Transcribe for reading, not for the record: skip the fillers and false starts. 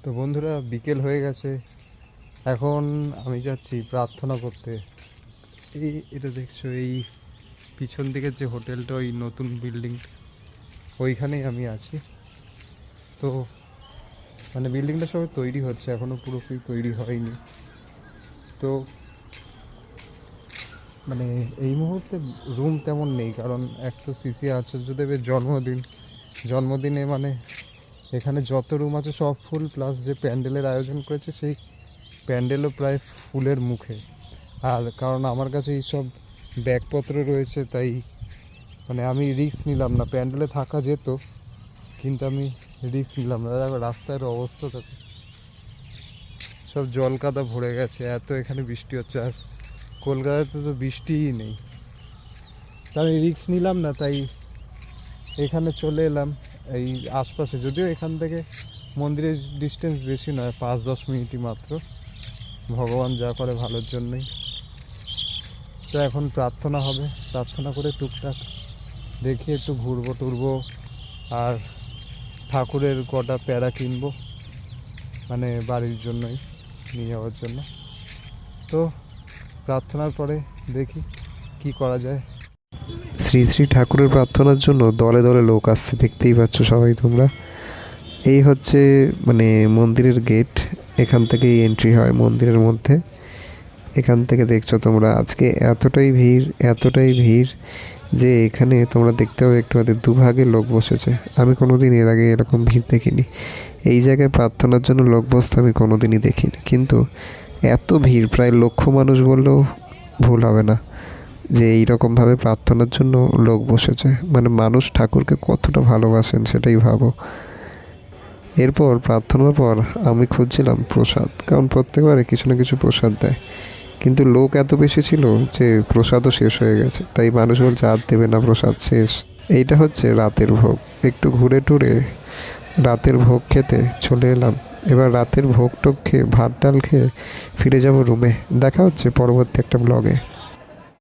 তো বন্ধুরা, বিকেল হয়ে গেছে। এখন আমি যাচ্ছি প্রার্থনা করতে। এটা দেখছো, এই পিছন দিকের যে হোটেলটা, ওই নতুন বিল্ডিং, ওইখানেই আমি আছি। তো মানে বিল্ডিংটা সবে তৈরি হচ্ছে, এখনও পুরোপুরি তৈরি হয়নি। তো মানে এই মুহূর্তে রুম তেমন নেই, কারণ এক তো শ্রী আচার্যদেবের জন্মদিনে মানে এখানে যত রুম আছে সব ফুল, প্লাস যে প্যান্ডেলের আয়োজন করেছে সেই প্যান্ডেলও প্রায় ফুলের মুখে। আর কারণ আমার কাছে এইসব ব্যাগপত্র রয়েছে, তাই মানে আমি রিস্ক নিলাম না। প্যান্ডেলে থাকা যেত, কিন্তু আমি রিস্ক নিলাম না। দেখো রাস্তার অবস্থা, তো সব জল কাদা ভরে গেছে, এত এখানে বৃষ্টি হচ্ছে। আর কলকাতাতে তো বৃষ্টিই নেই, তাই আমি রিস্ক নিলাম না, তাই এখানে চলে এলাম। এই আশপাশে, যদিও এখান থেকে মন্দিরের ডিস্টেন্স বেশি নয়, 5-10 মিনিটই মাত্র। ভগবান যা করে ভালোর জন্যই। তো এখন প্রার্থনা হবে, প্রার্থনা করে টুকটাক দেখি একটু ঘুরবো টুরবো। আর ঠাকুরের কটা প্যারা কিনবো, মানে বাড়ির জন্যই, নিয়ে যাওয়ার জন্য। তো প্রার্থনার পরে দেখি কি করা যায়। শ্রী শ্রী ঠাকুরের প্রার্থনার জন্য দলে দলে লোক আসছে, দেখতেই পাচ্ছ সবাই তোমরা। এই হচ্ছে মানে মন্দিরের গেট, এখান থেকেই এন্ট্রি হয় মন্দিরের মধ্যে। এখান থেকে দেখছো তোমরা, আজকে এতটাই ভিড় যে এখানে তোমরা দেখতে পাবে একটু আগে দুভাগে লোক বসেছে। আমি কোনোদিন এর আগে এরকম ভিড় দেখিনি। এই জায়গায় প্রার্থনার জন্য লোক বসতে আমি কোনোদিনই দেখিনি, কিন্তু এত ভিড়, প্রায় লক্ষ মানুষ বললেও ভুল হবে না, যে এইরকমভাবে প্রার্থনার জন্য লোক বসেছে। মানে মানুষ ঠাকুরকে কতটা ভালোবাসেন সেটাই ভাবো। এরপর প্রার্থনার পর আমি খুঁজছিলাম প্রসাদ, কারণ প্রত্যেকবারে কিছু না কিছু প্রসাদ দেয়, কিন্তু লোক এত বেশি ছিল যে প্রসাদও শেষ হয়ে গেছে। তাই মানুষ বলছে আর দেবে না, প্রসাদ শেষ। এইটা হচ্ছে রাতের ভোগ। একটু ঘুরে টুরে রাতের ভোগ খেতে চলে এলাম। এবার রাতের ভোগ টোগ খেয়ে, ভাত ডাল খেয়ে ফিরে যাব রুমে। দেখা হচ্ছে পরবর্তী একটা ব্লগে।